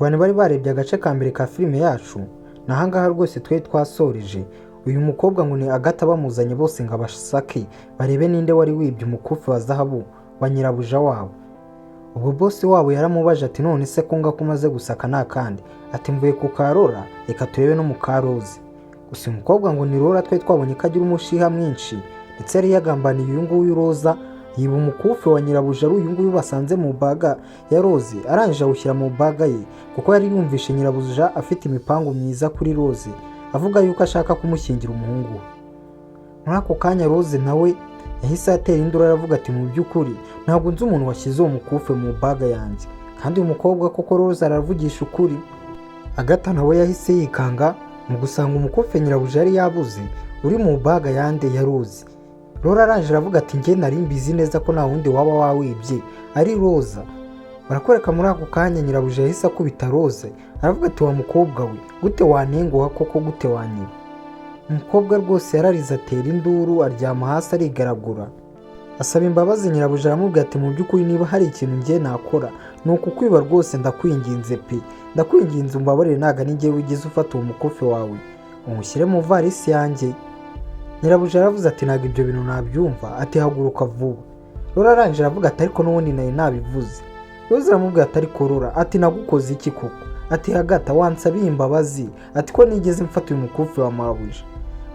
bantu bari barebye agace ka mbere ka filime yacu, nahangaha rwose twari twasoreje. Uyu mukobwa ngo ni Agata bamuzanye bose ngo abasake barebe ninde wari wibye umukufi wa zahabu wa nyirabuja wabo. Ubwo boss wabo yaramubaje ati none se ko ngako umaze gusaka nakandi, ati mvuye ku Karora reka turebe no mu Karozi. Gusa umukobwa ngo ni Rora twari twabonye ko agira umushiha mwinshi, ndetse yari yagambaniye uyu nguyu Roza yiba umukufi wa nyirabuja ari uyu nguyu basanze mu baga ya Rose, arangije awushyira mu baga ye kuko yari yumvishe nyirabuja afite imipango myiza kuri Rose, avuga yuko ashaka kumushyingira umuhungu we. Muri ako kanya Rose nawe yahise atera induru aravuga ati mu by'ukuri ntabwo nzi umuntu washyize uwo mukufi mu baga yanjye, kandi uyu mukobwa koko Rose aravugisha ukuri. Agata nawe yahise yikanga mu gusanga umukufi nyirabuja yari yabuze uri mu baga yande ya Rose. Rora arangije aravuga ati njye nari mbizi neza ko nta wundi waba wawibye ari Roza. Barakwereka muri ako kanya nyirabuja yahise akubita Rose aravuga ati wa mukobwa we gute wanenguha koko gute wanyiba. Umukobwa rwose yararize atera induru aryama hasi arigaragura asaba imbabazi. Nyirabuja aramubwira ati mu by'ukuri niba hari ikintu njye nakora ni ukukwiba rwose, ndakwinginze pe, ndakwinginze umbabarire ntago ni njye wigeze ufata uwo mukufi wawe umushyire mu varisi yanjye. Nyirabuja aravuze ati ntabwo ibyo bintu nabyumva, ati haguruka vuba. Rora arangije aravuga ati ariko n'ubundi nari nabivuze. Rose aramubwira ati ariko Rora, ati nagukoze iki koko, ati Agata wansabiye imbabazi, ati ko nigeze mfata uyu mukufi wa mabuja.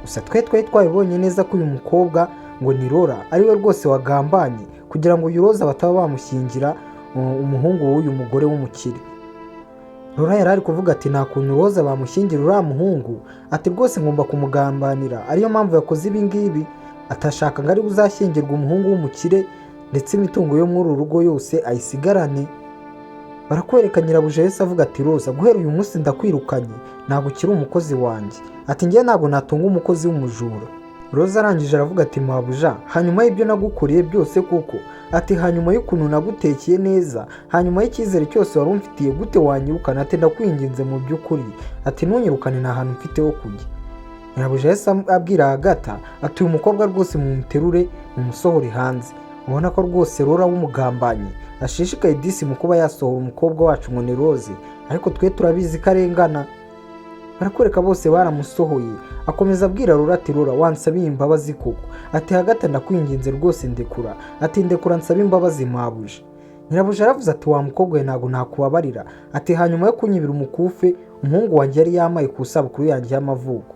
Gusa twari twabibonye neza ko uyu mukobwa ngo ni Rora ariwe rwose wagambanye kugira ngo uyu Roza bataba bamushyingira umuhungu w'uyu mugore w'umukire. Rora yari ari kuvuga ati nta kuntu Roza bamushyingira uriya muhungu, ati rwose ngomba kumugambanira, ariyo mpamvu yakoze ibi ngibi, atashaka ngo ari uzashyingirwa umuhungu w'umukire ndetse imitungo yo muri uru rugo yose ayisigarane. Barakwereka nyirabuja yese avuga ati Roza guhera uyu munsi ndakwirukanye, ntabwo ukiri umukozi wanjye, ati njye ntabwo natunga umukozi w'umujura. Roza arangije aravuga ati mabuja hanyuma y'ibyo nagukoreye byose kuko, ati hanyuma y'ukuntu nagutekeye neza, hanyuma y'icyizere cyose wari umfitiye gute wanyirukana, ati ndakwinginze mu by'ukuri, ati ntunyirukane nta hantu mfite ho kujya. Nyirabuja yese abwira Agata ati uyu mukobwa rwose mumuterure mumusohore hanze. Ubona ko rwose Rora w'umugambanyi ashishikaye disi mu kuba yasohora umukobwa wacu ngo ni Rose, ariko twe turabizi ko arengana. Barakwereka bose baramusohoye, akomeza abwira Rora ati Rora wansabiye imbabazi koko, ati Agata ndakwinginze rwose ndekura, ati ndekura nsabe imbabazi mabuja. Nyirabuja aravuze ati wa mukobwa we ntabwo nakubabarira, ati hanyuma yo kunyibira umukufi umuhungu wanjye yari yamaye ku isabukuru yanjye y'amavuko.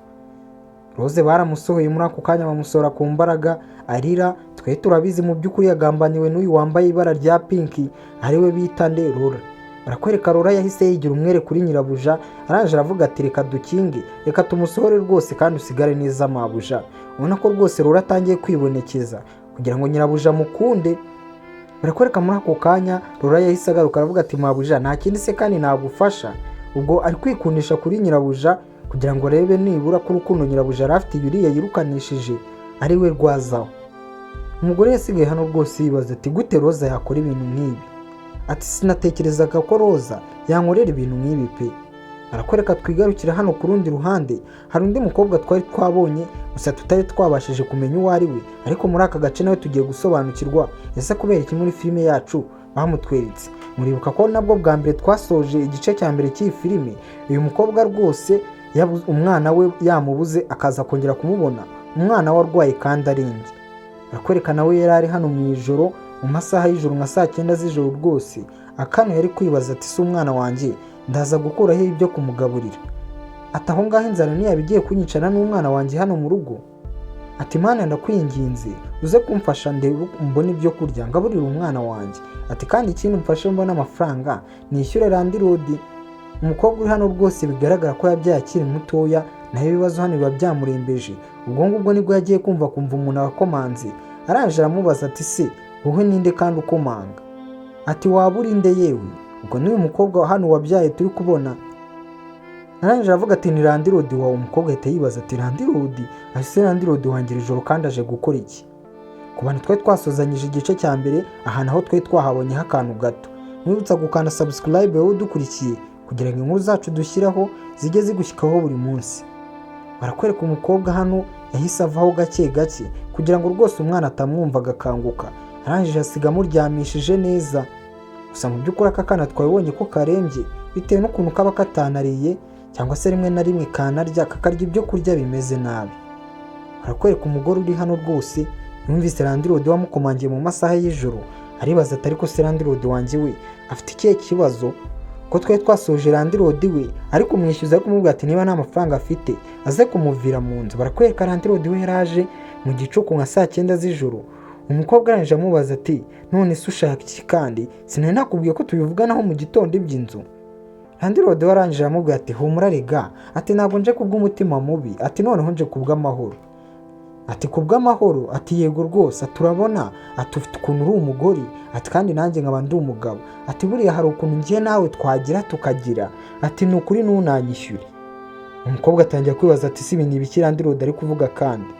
Rose baramusohoye muri ako kanya bamusohora ku mbaraga arira, twe turabizi mu by'ukuri yagambaniwe n'uyu wambaye ibara rya pinki ariwe bita nde Rora. Barakwereka Rora yahise yigira umwere kuri nyirabuja, arangije aravuga ati reka dukinge, reka tumusohore rwose kandi usigare neza mabuja. Ubona ko rwose Rora atangiye kwibonekeza kugira ngo nyirabuja mukunde. Barakwereka muri ako kanya Rora yahise agaruka aravuga ati mabuja nta kindi se kandi nagufasha. Ubwo ari kwikundisha kuri nyirabuja kugira ngo arebe nibura ko urukundo nyirabuja arafite yuriya yirukanishije ari we rwazaho. Umugore yasigaye hano rwose yibaza ati gute Roza yakora ibintu nk'ibi, ati sinatekerezaga ko Roza yankorera ibintu nk'ibi pe. Barakwereka twigarukira hano ku rundi ruhande, hari undi mukobwa twari twabonye gusa tutari twabashije kumenya uwo ari we, ariko muri aka gace nawe tugiye gusobanukirwa ese kubera iki muri filime yacu bamutweretse. Muribuka ko nabwo bwa mbere twasoje igice cya mbere cy'iyi filime, uyu mukobwa rwose umwana we yamubuze akaza kongera kumubona, umwana we arwaye kandi arembye. Barakwereka nawe yari ari hano mu ijoro mu masaha y'ijoro nka saa 9 z'ijoro rwose, akano yari kwibaza ati si umwana wanjye ndaza gukuraho ibyo kumugaburira, ati aho ngaho inzara ntiyabigiye kunyicana n'umwana wanjye hano mu rugo, ati Mana ndakwinginze uze kumfasha ndebe mbone ibyo kurya ngaburira umwana wanjye, ati kandi ikindi mfashe mbona amafaranga nishyure landirodi. Umukobwa uri hano rwose bigaragara ko yabyaye akiri mutoya, naho ibibazo hano biba byamurembeje. Ubwo ngubwo nibwo yagiye kumva umuntu abakomanze, arangije aramubaza ati se wowe ninde kandi ukomanga, ati waba urinde yewe. Ubwo n'uyu mukobwa hano wabyaye turi kubona, arangije aravuga ati ni landirodi wawe. Umukobwa ahita yibaza ati landirodi, ahise landirodi wangira ijoro kandi aje gukora iki? Ku bantu twari twasozanyije igice cya mbere, aha naho twari twahabonyeho akantu gato. Mwibutsa gukanda subscribe wowe udukurikiye kugira ngo inkuru zacu dushyiraho zijye zigushyikaho buri munsi. Barakwereka umukobwa hano yahise avaho gake gake kugira ngo rwose umwana atamwumva agakanguka, arangije asiga amuryamishije neza. Gusa mu by'ukuri aka kana twabonye ko karembye bitewe n'ukuntu kaba katanariye cyangwa se rimwe na rimwe kanarya kakarya ibyo kurya bimeze nabi. Barakwereka umugore uri hano rwose yumvise landlord wamukomangiye mu masaha y'ijoro, aribaza ati ariko se landlord wanjye we afite ikihe kibazo ko twari twasoje landlord we ariko umwishyuza ariko kumubwira ati niba nta mafaranga afite aze kumuvira mu nzu. Barakwereka landlord we yaraje mu gicuku nka saa 9 z'ijoro. Umukobwa arangije amubaza ati none se ushaka iki kandi sinari nakubwiye ko tubivuganaho mu gitondo iby'inzu. Landlord we arangije aramubwira ati humura rega, ati ntabwo nje kubw'umutima mubi, ati noneho nje kubw'amahoro. Ati kubw'amahoro, ati yego rwose, turabona ati ufite ukuntu uri umugore, ati kandi nanjye nkaba ndi umugabo, ati buriya hari ukuntu ngiye nawe twagira tukagira, ati ni ukuri ntunanyishyure. Umukobwa atangira kwibaza ati si ibintu ibiki landlord ari kuvuga kandi.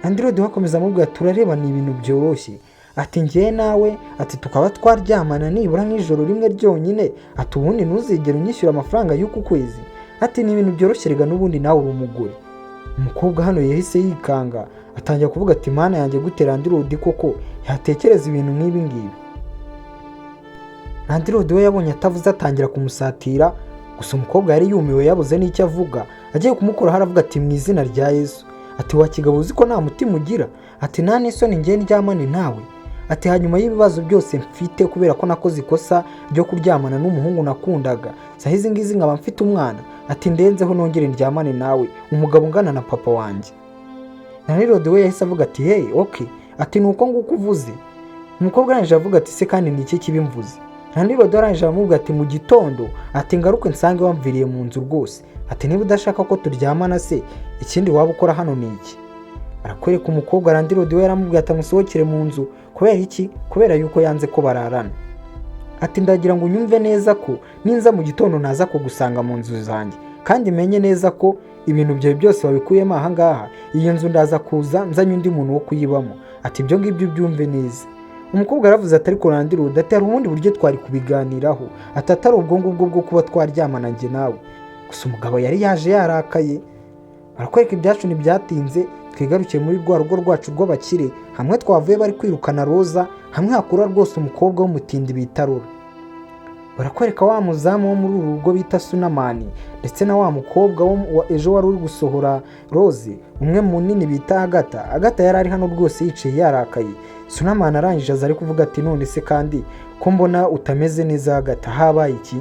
Landlord wakomeza amubwira turareba ni ibintu byoroshye, ati ngiye nawe ati tukaba twaryamana nibura nk'ijoro rimwe ryonyine, ati ubundi ntuzigere unyishyura amafaranga y'uku kwezi, ati ni ibintu byoroshye rega n'ubundi nawe uri umugore. Umukobwa hano yahise yikanga atangira kuvuga ati mana yanjye gute landlord koko yatekereza ibintu nk'ibi ngibi. Landlord we yabonye atavuze atangira kumusatira, gusa umukobwa yari yumiwe yabuze n'icyo avuga, agiye kumukora haravuga ati mu izina rya Yesu, ati wa kigabo uzi ko nta mutima ugira, ati nta n'isoni ngiye ndyamane nawe, ati hanyuma y'ibibazo byose mfite kubera ko nakoze ikosa ryo kuryamana n'umuhungu nakundaga, saha izi ngizi nkaba mfite umwana, ati ndenzeho nongere ndyamane nawe umugabo ungana na papa wanjye. Landlord we yahise avuga ati hey okay, ati nuko nguko uvuze. Umukobwa arangije avuga ati se kandi ni iki kibimvuze. Landlord arangije aramubwira ati mu gitondo ati ngaruke nsange wamviriye mu nzu rwose, ati niba udashaka ko turyamana se ikindi waba ukora hano ni iki. Barakwereka umukobwa landlord we yaramubwira ati amusohokere mu nzu. Kubera iki? Kubera yuko yanze ko bararana. Ati ndagira ngo unyumve neza ko ninza mu gitondo naza kugusanga mu nzu zanjye, kandi menye neza ko ibintu byawe byose wabikuyemo aha ngaha, iyi nzu ndaza kuza nzanye undi muntu wo kuyibamo, ati ibyo ngibyo byumve neza. Umukobwa aravuze ati ariko landlord, ati hari ubundi buryo twari kubiganiraho, ati atari ubwo ngubwo bwo kuba twaryamana njye nawe. Gusa umugabo yari yaje yarakaye. Barakwereka ibyacu ntibyatinze, twigarukiye muri rwa rugo rwacu rw'abakire, hamwe twavuye bari kwirukana Roza, hamwe hakura rwose umukobwa w'umutindi bita Rora. Barakwereka wa muzamu wo muri uru rugo bita Sunamani, ndetse na wa mukobwa wa ejo wari uri gusohora Rose, umwe munini bita Agata. Agata yari ari hano rwose yicaye yarakaye. Sunamani arangije aza ari kuvuga ati none se kandi ko mbona utameze neza Agata, habaye iki?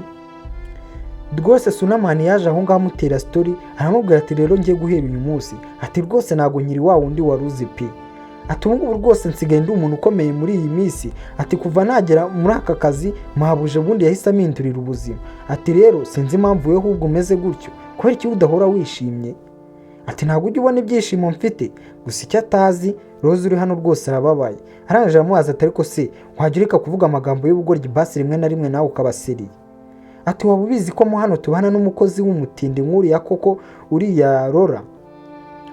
Rwose Sunamani yaje aho ngaho amutera story, aramubwira ati rero ngiye guhera uyu munsi, ati rwose nago nyiri wa wundi waruzi pe, ati ubu rwose nsigaye ndi umuntu ukomeye muri iyi minsi, ati kuva nagera muri aka kazi mahabuje ubundi yahise amindurira ubuzima, ati rero sinzi impamvu we ahubwo umeze gutyo, kubera iki udahora wishimye, ati ntabwo ujya ubona ibyishimo mfite. Gusa icyo atazi Rose uri hano rwose arababaye. Arangije amubaza ati ariko se wajya ureka kuvuga amagambo y'ubugoryi basi rimwe na rimwe nawe ukabasiriye, ati waba ubizi ko mo hano tubana n'umukozi w'umutindi nk'uriya koko uriya Rora,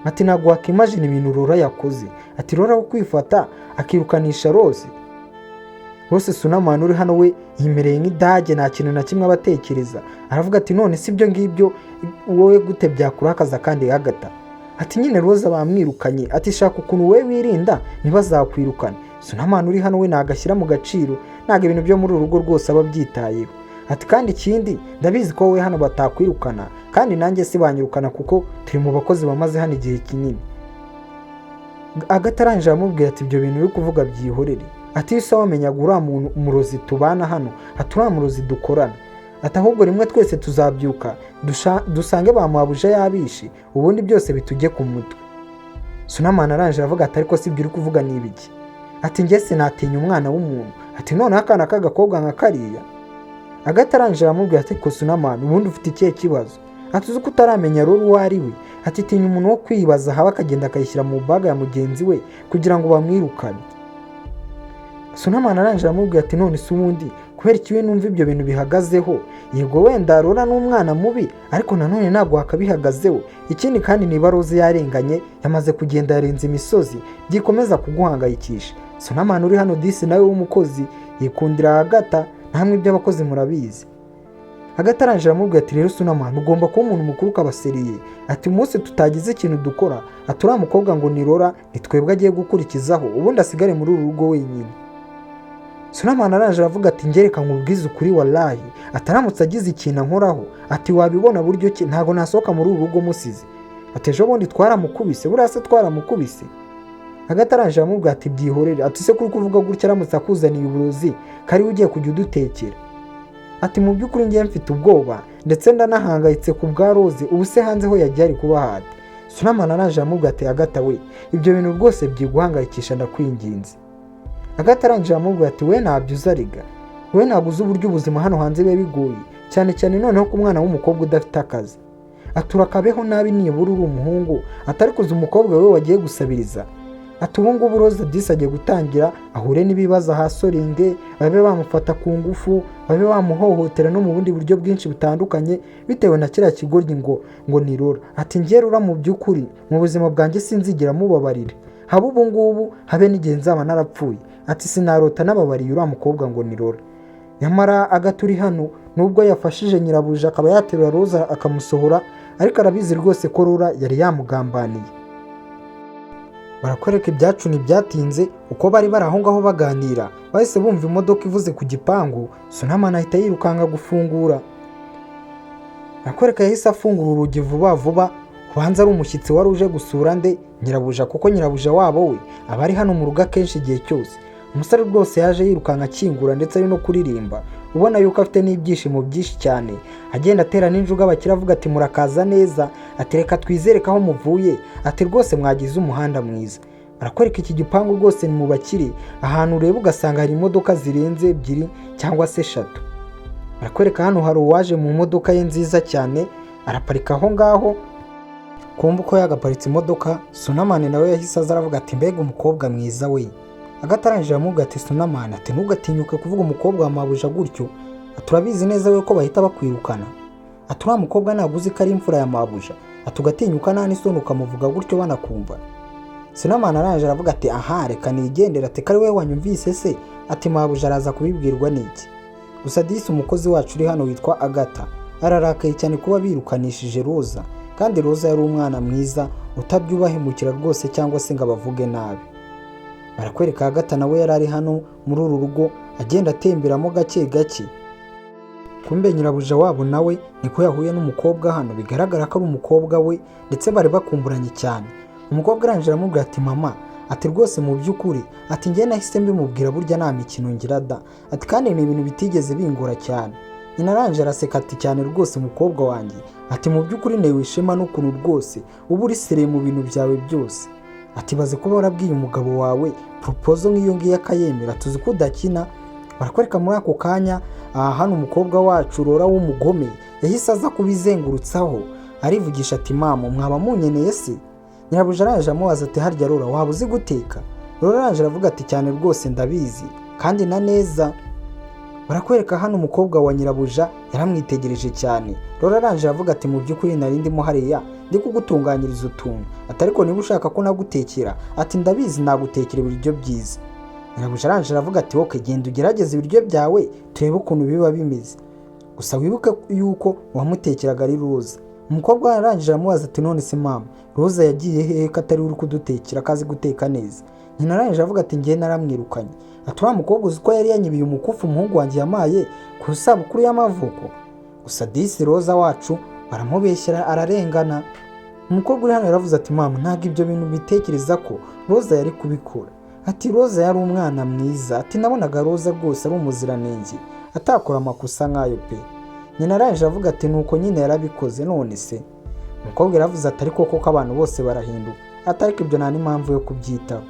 ati ntabwo wakimagine ibintu Rora yakoze, ati Rora wo kwifata akirukanisha Rose. Rose Sunamani uri hano we yimereye nk'idage, nta kintu na kimwe abatekereza. Aravuga ati none si byo ngibyo wowe gute byakurakaza kandi Agata, ati nyine Rose bamwirukanye, ati shaka ukuntu we wirinda ntibazakwirukane. Sunamani uri hano we nagashyira mu gaciro, ntago ibintu byo muri uru rugo rwose aba byitayeho, ati kandi ikindi ndabizi ko wowe hano batakwirukana, kandi nanjye si banyirukana kuko turi mu bakozi bamaze hano igihe kinini. Agata arangije aramubwira ati ibyo bintu uri kuvuga byihorere, ati ese wamenyaga uriya muntu umurozi tubana hano, ati uriya murozi dukorana, ati ahubwo rimwe twese tuzabyuka dusange bamuhabuje yabishe, ubundi byose bitujye ku mutwe. Sunamani arangije aravuga ati ariko si ibyo uri kuvuga ni ibiki, ati njye sinatinya umwana w'umuntu, ati noneho akana k'agakobwa nka kariya. Agata arangije aramubwira ati ko Sunamani ubundi ufite ikihe kibazo, ati uzi ko utaramenya Rora uwo ari we, ati tinya umuntu wo kwibaza haba akagenda akayishyira mu baga ya mugenzi we kugira ngo bamwirukane. Sunamani arangije aramubwira ati none se ubundi kubera iki we numva ibyo bintu bihagazeho, yego wenda Rora n'umwana mubi ariko nanone ntabwo wakabihagazeho, ikindi kandi niba Rose yarenganye yamaze kugenda yarenze imisozi gikomeza kuguhangayikisha. Sunamani uri hano disi nawe w'umukozi yikundira Agata, namwe iby'abakozi murabizi. Agata arangije aramubwira ati rero Sunamani ugomba kuba umuntu mukuru ukabaseriye, ati umunsi tutagize ikintu dukora, ati uriya mukobwa ngo ni Rora nitwebwe agiye gukurikizaho, ubundi asigare muri uru rugo wenyine. Sunamana araje aravuga ati ngereka nkubwize ukuri wallahi ataramutse agize ikintu ankoraho ati wabibona buryo ki ntago nasohoka muri uru rugo musize ati ejo bundi twaramukubise buriya se twaramukubise. Agata araje aramubwira ati byihorere ati se kuri kuvuga gutya aramutse akuzaniye uburozi kari ugiye kujya udutekera ati mu by'ukuri ngiye mfite ubwoba ndetse ndanahangayitse ku bwa Rose ubu se hanze ho yagiye ari kuba hadi. Sunamana araje aramubwira ati Agata we ibyo bintu rwose byiguhangayikisha ndakwinginze. Agata arangije aramubwira ati we ntabyo uzariga we ntabwo uzi uburyo ubuzima hano hanze biba bigoye cyane cyane noneho ku mwana w'umukobwa udafite akazi aturakabeho nabi nibura uri umuhungu atari kuza umukobwa we wagiye gusabiriza ati ubu ngubu Rose disi agiye gutangira ahure n'ibibazo ahasoringe babe bamufata ku ngufu babe bamuhohotera no mu bundi buryo bwinshi butandukanye bitewe na kiriya kigoryi ngo ni Rora ati njye Rora mu by'ukuri mu buzima bwanjye sinzigira mubabarire haba ubu ngubu habe n'igihe nzaba narapfuye ati sinarota n'ababariye uriya mukobwa ngo ni Rora. Nyamara Agata uri hano nubwo yafashije nyirabuja akaba yaterura Rose akamusohora ariko arabizi rwose ko Rora yari yamugambaniye. Barakwereka ibyacu ntibyatinze uko bari aho ngaho baganira bahise bumva imodoka ivuze ku gipangu. Sunamana ahita yirukanka gufungura. Barakwereka yahise afungura urugi vuba vuba ubanza ari umushyitsi wari uje gusura nde nyirabuja kuko nyirabuja wabo we aba ari hano mu rugo akenshi igihe cyose. Umusore rwose yaje yirukanka akingura ndetse ari no kuririmba ubona yuko afite n'ibyishimo byinshi cyane agenda atera n'injuga abakira avuga ati murakaza neza ati reka twizere ko aho muvuye ati rwose mwagize umuhanda mwiza. Barakwereka iki gipangu rwose ni mu bakire ahantu ureba ugasanga hari imodoka zirenze 2 cyangwa se 3. Barakwereka hano hari uwaje mu modoka ye nziza cyane araparika aho ngaho kumva uko yagaparitse imodoka. Sunamana nawe yahise aza aravuga ati mbega umukobwa mwiza we. Agata arangije aramubwira ati Sunamana ati ntugatinyuke kuvuga umukobwa wa mabuja gutyo aturabizi neza we ko bahita bakwirukana ati uriya mukobwa ntabwo uzi ko ari imfura ya mabuja atugatinyuka nta n'isoni ukamuvuga gutyo banakumva. Sunamana arangije aravuga ati aha reka nigendera ati kari we wanyumvise se ati mabuja araza kubibwirwa n'iki. Gusa disi umukozi wacu uri hano witwa Agata ararakaye cyane kuba birukanishije Roza kandi Roza yari umwana mwiza utabyubahemukira rwose cyangwa se ngo abavuge nabi. Barakwereka Agata nawe yari ari hano muri uru rugo agenda atemberamo gake gake. Kumbe nyirabuja wabo nawe niko yahuye n'umukobwa hano bigaragara ko ari umukobwa we ndetse bari bakumburanye cyane. Umukobwa arangije aramubwira ati mama ati rwose mu by'ukuri ati njye nahise mbimubwira burya nta mikino ngira da ati kandi ni ibintu bitigeze bingora cyane. Nyina arangije araseka ati cyane rwose umukobwa wanjye ati mu by'ukuri newe ishema n'ukuntu rwose uba uri sere mu bintu byawe byose ati baze kuba warabwiye umugabo wawe proposal nk'iyo ngiyo akayemera tuzi ko udakina. Barakwereka muri ako kanya hano umukobwa wacu Rora w'umugome yahise aza kubizengurutsaho arivugisha ati mama mwaba munyeneye se. Nyirabuja araje amubaza ati harya Rora waba uzi guteka. Rora araje aravuga ati cyane rwose ndabizi kandi na neza. Barakwereka hano umukobwa wa nyirabuja yaramwitegereje cyane. Rora araje aravuga ati mu by'ukuri nari ndimo hariya ndi kugutunganyiriza utuntu ati ariko niba ushaka ko nagutekera ati ndabizi nagutekera ibiryo byiza. Nyirabuja araje aravuga ati wowe genda ugerageze ibiryo byawe turebe ukuntu biba bimeze gusa wibuke yuko wamutekeraga ari Roza. Umukobwa arangije aramubaza ati none se mama Roza yagiye hehe ko atari uri kudutekera kazi guteka neza. Nyina arangije avuga ati ngiye naramwirukanye ati wa mukobwa uzi ko yari yanyibiye umukufu umuhungu wanjye yamaye ku isabukuru y'amavuko. Gusa disi Roza wacu baramubeshyera ararengana. Umukobwa uri hano yaravuze ati mama ntabwo ibyo bintu bitekereza ko Roza yari kubikora ati Roza yari umwana mwiza ati nabonaga Roza rwose ari umuziranenge atakora amakosa nk'ayo pe. Nyina arangije avuga ati nuko nyine yarabikoze none se. Umukobwa yaravuze ati ariko koko abantu bose barahinduka atariko ibyo nta n'impamvu yo kubyitaho.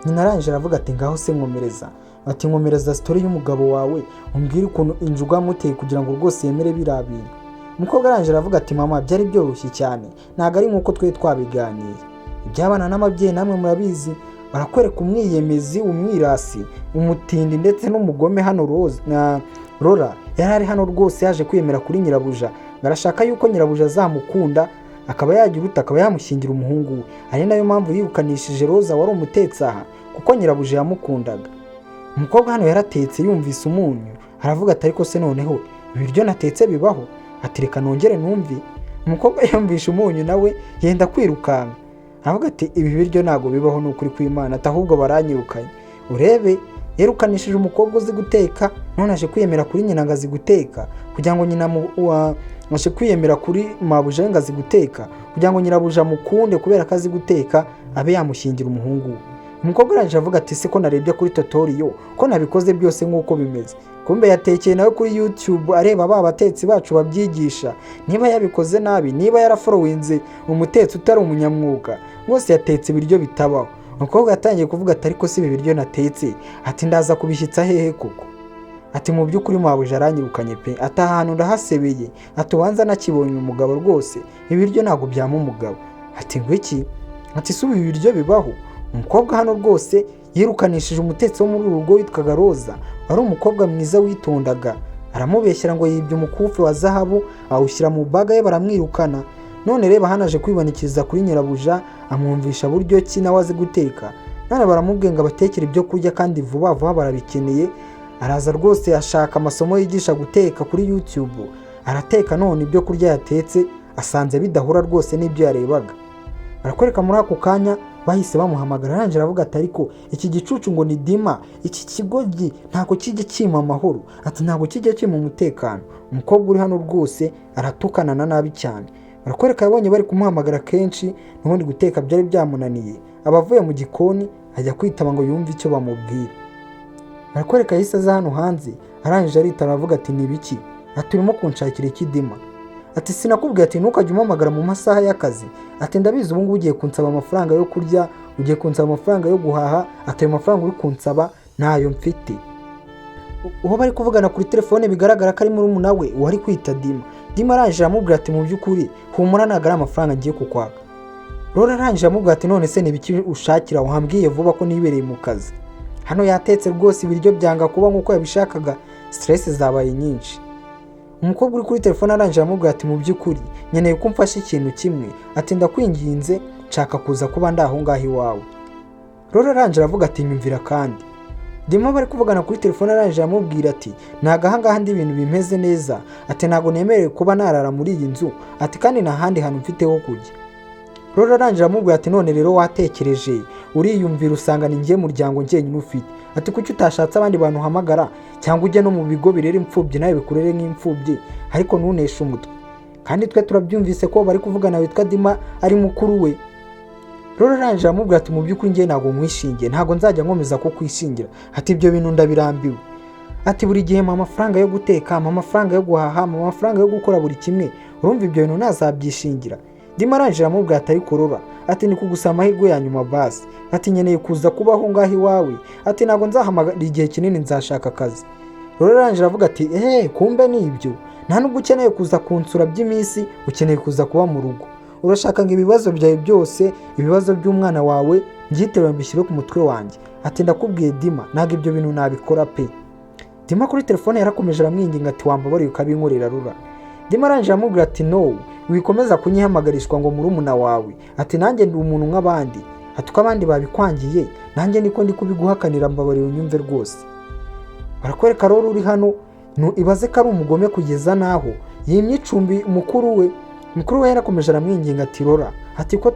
Nyina arangije aravuga ati ngaho se nkomereza ati nkomereza story y'umugabo wawe umbwire ukuntu injuga muteye kugira ngo rwose yemere birabira. Umukobwa arangije aravuga ati mama byari byoroshye cyane ntago ari nkuko twe twabiganiye ibyabana n'amabyeyi namwe murabizi. Barakwereka umwiyemezi umwirasi umutindi ndetse n'umugome hano Rora yari ari hano rwose yaje kwiyemera kuri nyirabuja barashaka yuko nyirabuja azamukunda akaba yagira akaba yamushyingira umuhungu we ari nayo mpamvu yirukanishije Roza wari umutetsaha kuko nyirabuja yamukundaga. Umukobwa hano yaratetse yumvise umunyu aravuga ati ariko se noneho ibiryo natetse bibaho ati reka nongere numve. Umukobwa yumvishe umunyu nawe yenda kwirukanka aravuga ati ibi biryo ntago bibaho n'ukuri kw'Imana ati ahubwo baranyirukanye urebe yerukanishije umukobwa uzi guteka, none aje kwiyemera kuri nyina ngo azi guteka, kugira ngo nyina aje kwiyemera kuri mabuja ngo azi guteka, kugira ngo nyirabuja mukunde kubera ko azi guteka abe yamushyingira umuhungu we. Umukobwa arangije avuga ati se ko narebye kuri tutoriyo ko nabikoze byose nk'uko bimeze, kumbe yatekeye nawe kuri YouTube areba ba batetsi bacu babyigisha, niba yabikoze nabi, niba yaraforowinze umutetsi utari umunyamwuga, bose yatetse ibiryo bitabaho. Umukobwa yatangiye kuvuga ati ariko si ibi biryo natetse, ati ndaza kubishyitsa hehe koko, ati mu by'ukuri mabuja aranyirukanye pe, ati ahantu ndahasebeye, ati ubanza nakibonye umugabo rwose, ibi biryo ntabwo byama umugabo. Ati ngo iki? Ati si ibi biryo bibaho. Umukobwa hano rwose yirukanishije umutetsi wo muri uru rugo witwaga Roza, wari umukobwa mwiza witondaga, aramubeshyera ngo yibye umukufi wa zahabu awushyira mu baga ye, baramwirukana. None reba hanaje kwibonekeza kuri nyirabuja, amwumvisha buryo ki nawe azi guteka, none baramubwiye ngo abatekere ibyo kurya kandi vuba vuba barabikeneye. Araza rwose ashaka amasomo yigisha guteka kuri YouTube, arateka, none ibyo kurya yatetse asanze bidahura rwose n'ibyo yarebaga. Barakwereka muri ako kanya bahise bamuhamagara, arangije aravuga ati ariko iki gicucu ngo ni Dima, iki kigoryi ntabwo kijya kima amahoro, ati ntabwo kijya kima umutekano. Umukobwa uri hano rwose aratukana na nabi cyane. Barakwereka yabonye bari kumuhamagara kenshi, n'ubundi guteka byari byamunaniye, abavuye mu gikoni ajya kwitaba ngo yumve icyo bamubwira. Barakwereka yahise aza hano hanze, arangije aritara aravuga ati ni biki? Ati urimo kunshakira iki Dima? Ati sinakubwiye ati ntukajye umuhamagara mu masaha y'akazi, ati ndabizi ubu ngubu ugiye kunsaba amafaranga yo kurya, ugiye kunsaba amafaranga yo guhaha, ati ayo mafaranga uri kunsaba ntayo mfite. Uwo bari kuvugana kuri telefone bigaragara ko ari murumuna we wari kwita Dima. Dima arangije aramubwira ati mu by'ukuri humura ntabwo ari amafaranga ngiye kukwaka. Rora arangije aramubwira ati none se ni biki ushakira, wambwiye vuba ko nibereye mu kazi. Hano yatetse rwose ibiryo byanga kuba nk'uko yabishakaga, stress zabaye nyinshi. Umukobwa uri kuri telefone arangije aramubwira ati mu by'ukuri nkeneye ko umfasha ikintu kimwe, ati ndakwinginze nshaka kuza kuba ndaho ngaho iwawe. Rora arangije aravuga ati nyumvira kandi. Dima bari kuvugana kuri telefone arangije aramubwira ati ntago aha ngaha ndi ibintu bimeze neza, ati ntago nemerewe kuba narara muri iyi nzu, ati kandi nta handi hantu mfite ho kujya. Rora arangije aramubwira ati none rero watekereje uriyumvira usanga ni njye muryango njyenyine ufite, ati kuki utashatse abandi bantu uhamagara cyangwa ujye no mu bigo birera imfubyi nawe bikurere nk'imfubyi, ariko ntuneshe umutwe, kandi twe turabyumvise ko bari kuvugana witwa Dima ari mukuru we. Rora arangije aramubwira ati mu by'ukuri njye ntabwo mwishingiye, ntabwo nzajya nkomeza ko kwishingira, ati ibyo bintu ndabirambiwe, ati buri gihe mpa amafaranga yo guteka, mpa amafaranga yo guhaha, mpa amafaranga yo gukora buri kimwe, urumva ibyo bintu nazabyishingira. Dima arangije aramubwira ati ariko Rora, ati ni kugusaba amahirwe ya nyuma basi, ati nkeneye kuza kubaho ngaho iwawe, ati ntabwo nzahamagara igihe kinini, nzashaka akazi. Rora arangije aravuga ati kumbe ni ibyo, nta nubwo ukeneye kuza kunsura by'iminsi, ukeneye kuza kuba mu rugo, urashaka ngo ibibazo byawe byose, ibibazo by'umwana wawe mbyiterure mbishyire ku mutwe wanjye. Ati ndakubwiye Dima ntabwo ibyo bintu nabikora pe. Dima kuri telefone yarakomeje aramwinginga ati wambabariye ukabinkorera Rora. Dima arangije aramubwira ati no, wikomeza kunyihamagarishwa ngo murumuna wawe, ati nanjye ndi umuntu nk'abandi, ati uko abandi babikwangiye nanjye niko ndi kubiguhakanira, mbabarira unyumve rwose. Barakwereka Rora uri hano ibaze ko ari umugome kugeza naho yimye icumbi mukuru we yarakomeje aramwinginga ati Rora, ati ko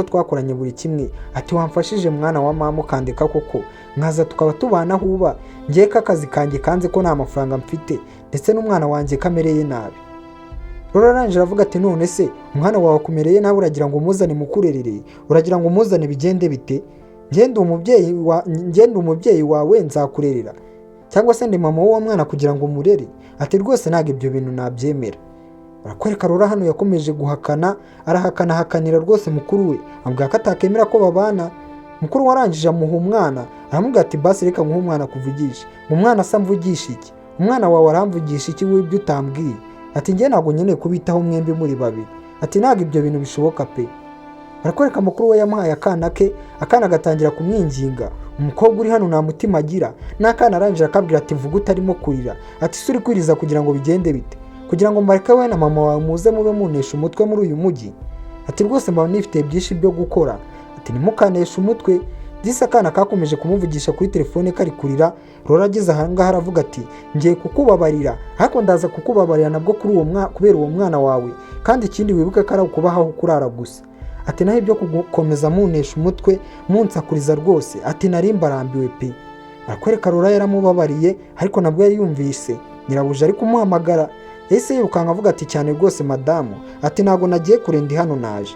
twakoranye buri kimwe, ati wamfashije mwana wa mama ukandeka koko nkaza tukaba tubana huba, ngiye ko akazi kanjye kanze ko nta mafaranga mfite ndetse n'umwana wanjye kamereye nabi. Rora arangije aravuga ati none se umwana wawe akumereye nabi uragira ngo umuzane mukurerere, uragira ngo umuzane bigende bite? Ngende umubyeyi wawe nzakurerera, cyangwa se ndi mama w'uwo mwana kugira ngo umurere? Ati rwose ntabwo ibyo bintu nabyemera. Barakwereka Rora hano yakomeje guhakana, arahakanira rwose mukuru we, ambwira ko atakemera ko babana. Mukuru warangije amuha umwana, aramubwira ati basi reka nkuhe umwana kuvugisha. Umwana asa mvugisha iki? Umwana wawe aramvugisha iki w'ibyo utambwiye? Ati njye ntabwo nkeneye kubitaho mwembi muri babiri, ati ntabwo ibyo bintu bishoboka pe. Barakwereka mukuru we yamuhaye akana ke, akana gatangira kumwinginga. Umukobwa uri hano nta mutima agira, n'akana arangije akabwira ati vuga utarimo kurira, ati suri kwiriza kugira ngo bigende bite? Kugira ngo mbareke we na mama wawe muze mube munesha umutwe muri uyu mujyi? Ati rwose mba nifite byinshi byo gukora, ati nimukanesha umutwe. Disa akana kakomeje kumuvugisha kuri telefone kari kurira. Rora ageze ahangaha aravuga ati ngiye kukubabarira, ariko ndaza kukubabarira nabwo kubera uwo mwana wawe, kandi ikindi wibuke ko ari ukubaho kurara gusa. Ati naho ibyo kugukomeza munesha umutwe munsakuriza rwose, ati nari mbarambiwe pe. arakwereka Rora yaramubabariye ariko nabwo yari yumvise nyirabuja ari kumuhamagara. Yahise yirukanka avuga ati cyane rwose madamu, ati ntago nagiye kure ndi hano naje.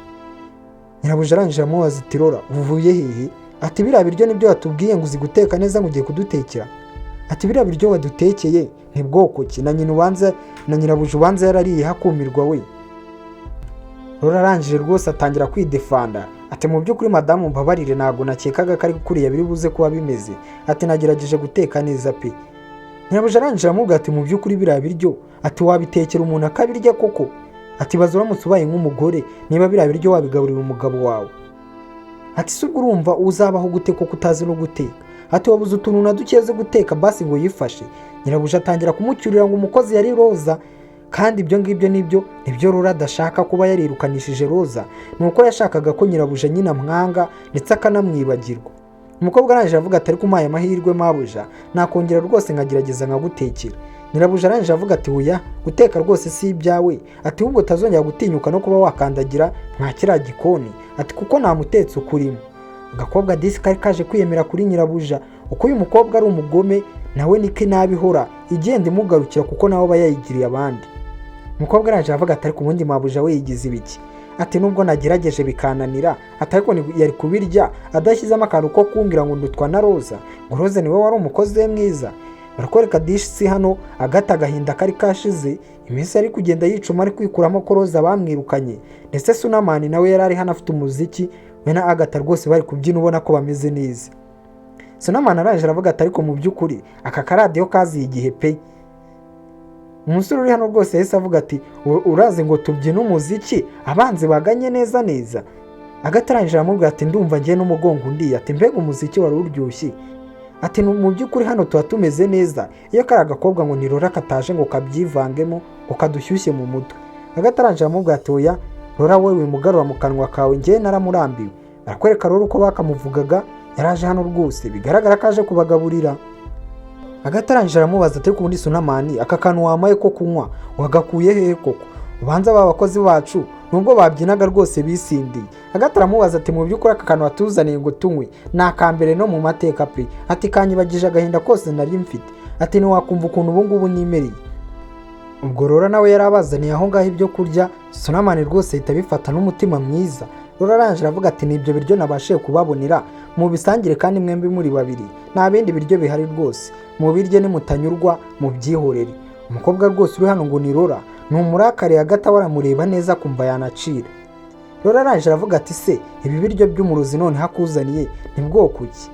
Nyirabuja arangije amubaza ati Rora uvuye hehe? Ati biriya biryo nibyo watubwiye ngo uzi guteka neza ngo ugiye kudutekera? Ati biriya biryo wadutekeye ni bwoko ki? Na nyirabuja ubanza yarariye hakumirwa we. Rora arangije rwose atangira kwidefanda ati mu by'ukuri madamu mbabarire ntago nakekaga ko ari kuriya biri buze kuba bimeze. Ati nagerageje guteka neza pe. Nyirabuja arangije aramubwira ati mu by'ukuri biriya biryo ati wabitekera umuntu akabirya koko? Ati baza uramutse ubaye nk'umugore niba biriya biryo wabigaburira umugabo wawe? Ati se ubwo urumva uzabaho gute koko utazi no guteka? Ati wabuze utuntu na dukeze guteka basi ngo yifashe. Nyirabuja atangira kumucyurira ngo umukozi yari Roza, kandi ibyo ngibyo nibyo Rora adashaka kuba yarirukanishije Roza, nuko yashakaga ko nyirabuja nyina mwanga ndetse akanamwibagirwa. Umukobwa arangije avuga ati ariko umpaye amahirwe mabuja nakongera rwose nkagerageza nkagutekera. Nyirabuja arangije avuga ati oya guteka rwose si ibyawe, ati ahubwo utazongera gutinyuka no kuba wakandagira nka kiriya gikoni, ati kuko namutetse ukurimo. Agakobwa disi kari kaje kwiyemera kuri nyirabuja uko uyu mukobwa ari umugome nawe niko nabihora igenda imugarukira kuko nawe aba yayigiriye abandi. Umukobwa arangije avuga ati ariko ubundi mabuja we yigize ibiki? Ati nubwo nagerageje bikananira, ati ariko yari kubirya adashyizemo akantu ko kumbwira ngo ndutwa na Roza, ngo Roza niwe wari umukozi we mwiza. Barakwereka disi hano agata agahinda kari kashize, iminsi ari kugenda yicuma ari kwikuramo ko Roza bamwirukanye, ndetse Sunamani nawe yari ari hano afite umuziki we na Agata rwose bari kubyina ubona ko bameze neza. Sunamani arangije aravuga ati ariko mu by'ukuri aka karadiyo kaziye igihe pe. Umusore uri hano rwose yahise avuga ati urazi ngo tubyine umuziki abanzi baganye neza neza. Agata arangije aramubwira ati ndumva ngiye n'umugongo undi, ati mbega umuziki wari uryoshye. Ati mu by'ukuri hano tuba tumeze neza iyo kari agakobwa ngo ni Rora kataje ngo kabyivangemo ngo kadushyushye mu mutwe. Agata arangije aramubwira ati oya Rora wewe mugarura mu kanwa kawe ngiye naramurambiwe. Barakwereka Rora uko bakamuvugaga yaraje hano rwose bigaragara ko aje kubagaburira. Agata arangije aramubaza ati ariko ubundi Sunamani aka kantu wamaye ko kunywa wagakuye hehe koko? Ubanza aba bakozi bacu nubwo babyinaga rwose bisindiye. Agata aramubaza ati mu by'ukuri aka kantu watuzaniye ngo tunywe ni akambere no mu mateka pe. Ati kanyibagije agahinda kose nari mfite. Ati ntiwakumva ukuntu ubu ngubu nimereye. Ubwo Rora nawe yarabazaniye aho ngaho ibyo kurya. Sunamani rwose ahita bifata n'umutima mwiza. Rora arangije aravuga ati nibyo biryo nabashije kubabonera mu bisangire kandi mwembi muri babiri, nta bindi biryo bihari rwose, mu birye nimutanyurwa mu byihorere. Umukobwa rwose uri hano ngo ni Rora ni umurakare. Agata waramureba neza kumva yanacira. Rora arangije aravuga ati se ibi biryo by'umurozi none hakuzaniye ni bwoko ki?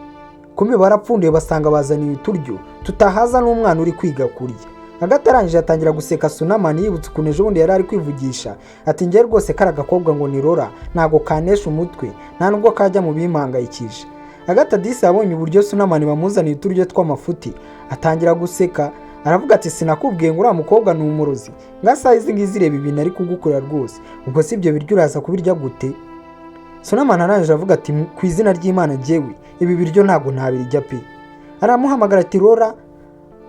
Kumbe barapfundiye basanga bazaniye uturyo tutahaza n'umwana uri kwiga kurya. Agata arangije atangira guseka Sunamani yibutse ukuntu ejo bundi yari ari kwivugisha ati ngiye rwose kari agakobwa ngo ni Rora ntago kanesha umutwe nta nubwo kajya mu bimangayikije. Agata disi yabonye uburyo Sunamani bamuzaniye uturyo tw'amafuti atangira guseka aravuga ati sinakubwiye ngo uriya mukobwa ni umurozi, ngasaha izi ngizi reba ibintu ari kugukorera rwose, ubwo si ibyo biryo uraza kubirya gute? Sunamani arangije avuga ati ku izina ry'Imana njyewe ibi biryo ntago ntabirya pe. Aramuhamagara ati Rora,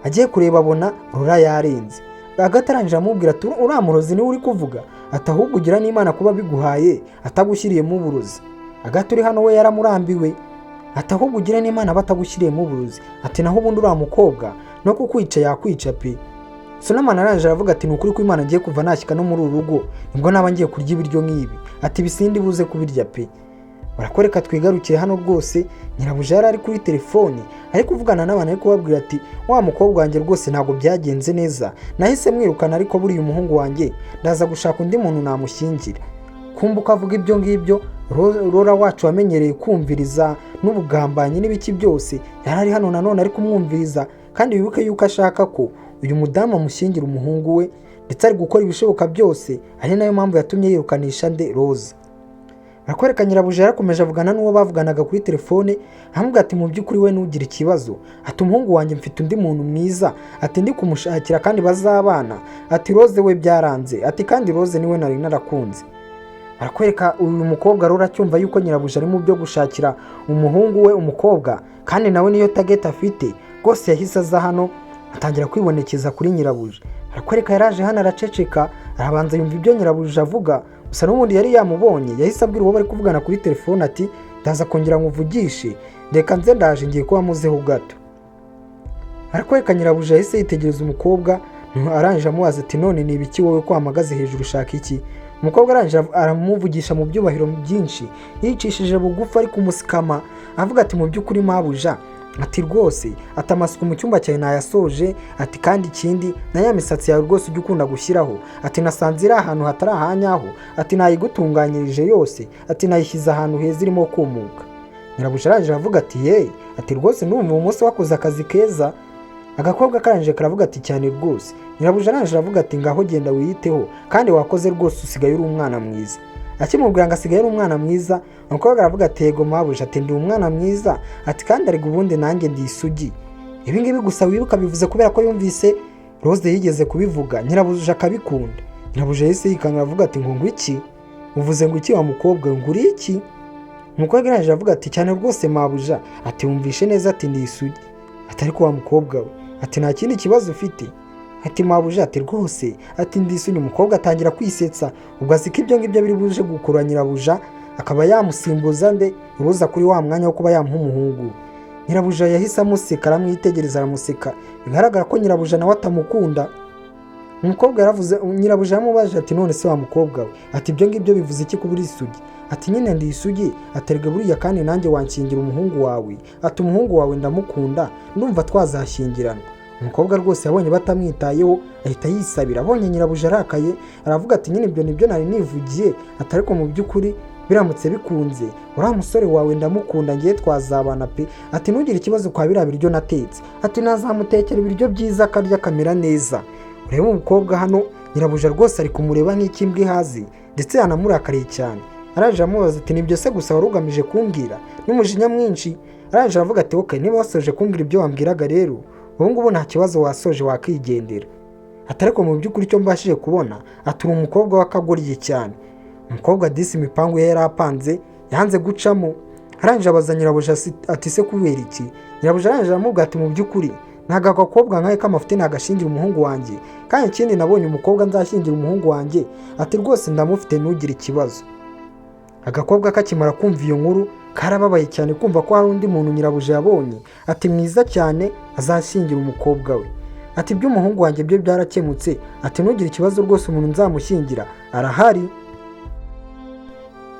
agiye kureba abona Rora yarenze. Agata arangije amubwira ati uriya murozi niwe uri kuvuga? Ati ahubwo ugira n'Imana kuba biguhaye atagushyiriyemo uburozi. Agata uri hano we yaramurambiwe. Ati ahubwo ugira n'Imana batagushyiriyemo uburozi. Ati naho ubundi uriya mukobwa no kukwica yakwica pe. Sunamani arangije aravuga ati nukuri ko Imana agiye kuva nashyika no muri uru rugo nibwo naba ngiye kurya ibiryo nk'ibi. Ati bisindi buze kubirya pe. Barakwereka twigarukiye hano rwose. Nyirabuja yari ari kuri telefone ari kuvugana n'abantu ari kubabwira ati wa mukobwa wanjye rwose ntago byagenze neza, nahise mwirukana ariko buriya umuhungu wanjye ndaza gushaka undi muntu namushyingira. Kumbuka avuga ibyo ngibyo Rora wacu wamenyereye kumviriza n'ubugambanyi n'ibiki byose yari ari hano nanone ari kumwumviriza, kandi wibuke yuko ashaka ko uyu mudamu amushyingira umuhungu we ndetse ari gukora ibishoboka byose, ari nayo mpamvu yatumye yirukanisha nde Roza. Barakwereka nyirabuja yarakomeje avugana n'uwo bavuganaga kuri telefone aramubwira ati mu by'ukuri we ntugire ikibazo, ati umuhungu wanjye mfite undi muntu mwiza, ati ndi kumushakira kandi bazabana, ati Roze we byaranze, ati kandi Roze niwe nari narakunze. Barakwereka uyu mukobwa Rora cyumva yuko nyirabuja ari mu byo gushakira umuhungu we umukobwa kandi nawe niyo target afite rwose yahise aza hano atangira kwibonekeza kuri nyirabuja. Barakwereka yaraje hano araceceka arabanza yumva ibyo nyirabuja avuga, gusa n'ubundi yari yamubonye yahise abwira uwo bari kuvugana kuri telefone ati ndaza kongera nkuvugishe, reka nze ndaje ngiye kuba muzeho gato. arakwereka nyirabuja yahise yitegereza umukobwa arangije amubaza ati none ni ibiki wowe ko wamagaze hejuru ushaka iki? Umukobwa arangije aramuvugisha mu byubahiro byinshi yicishije bugufi ari kumusikama avuga ati mu by'ukuri mabuja ati rwose ati amasuku mu cyumba cyawe nayasoje ati kandi ikindi na ya misatsi yawe rwose ujya ukunda gushyiraho ati nasanze iri ahantu hatari ahanyaho ati nayigutunganyirije yose ati nayishyize ahantu heza irimo kumuka. Nyirabuja arangije aravuga ati yeee ati rwose ndumva uyu munsi wakoze akazi keza. Agakobwa karangije karavuga ati cyane rwose. Nyirabuja arangije aravuga ati ngaho genda wiyiteho kandi wakoze rwose usigaye uri umwana mwiza. Akimubwira ngo asigaye ari umwana mwiza umukobwa aravuga ati yego mabuja ati ndi umwana mwiza ati kandi ariko ubundi nanjye ndi isugi. Ibi ngibi gusa wibuka bivuze kubera ko yumvise Rose yigeze kubivuga Nyirabuja akabikunda. Nyirabuja yahise yikanga aravuga ati ngo iki uvuze ngo iki wa mukobwa ngo uri iki? Umukobwa arangije aravuga ati cyane rwose mabuja ati wumvishe neza ati ndi isugi. Ati ariko wa mukobwa we ati nta kindi kibazo ufite? Ati mabuja ati rwose ati ndi isugi. Umukobwa atangira kwisetsa ubwo azi ko ibyo ngibyo biri buje gukura Nyirabuja akaba yamusimbuza nde Roza kuri wa mwanya wo kuba yamuha umuhungu. Nyirabuja yahise amuseka aramwitegereza aramuseka bigaragara ko Nyirabuja nawe atamukunda. Umukobwa yaravuze Nyirabuja yamubaje ati none se wa mukobwa we ati ibyo ngibyo bivuze iki kuba uri isugi? Ati nyine ndi isugi aterega buriya kandi nanjye wanshingira umuhungu wawe ati umuhungu wawe ndamukunda ndumva twazashyingirana. Umukobwa rwose yabonye batamwitayeho ahita yisabira. Abonye Nyirabuja arakaye aravuga ati nyine ibyo nibyo nari nivugiye ati ariko mu by'ukuri biramutse bikunze uriya musore wawe ndamukunda ngiye twazabana pe ati ntugire ikibazo kwa biriya biryo natetse ati nazamutekera ibiryo byiza akarya akamera neza. Ureba umukobwa hano Nyirabuja rwose ari kumureba nk'ikimbwa ihazi ndetse yanamurakariye cyane. Arangije amubaza ati nibyo se gusa wari ugamije kumbwira n'umujinya mwinshi? Arangije aravuga ati okay niba wasoje kumbwira ibyo wambwiraga rero ubu ngubu nta kibazo wasoje wakigendera. Ati ariko mu by'ukuri icyo mbashije kubona ati uri umukobwa w'akagoryi cyane. Umukobwa disi imipangu ye yari apanze yanze gucamo. Arangije abaza Nyirabuja ati se kubera iki? Nyirabuja arangije aramubwira ati mu by'ukuri ntago agakobwa nkawe kamafite nagashingira umuhungu wanjye kandi ikindi nabonye umukobwa nzashingira umuhungu wanjye ati rwose ndamufite ntugire ikibazo. Agakobwa kakimara kumva iyo nkuru karababaye cyane kumva ko hari undi muntu Nyirabuja yabonye ati mwiza cyane azashingira umukobwa we. Ati iby'umuhungu wanjye byo byarakemutse ati ntugire ikibazo rwose umuntu nzamushyingira arahari.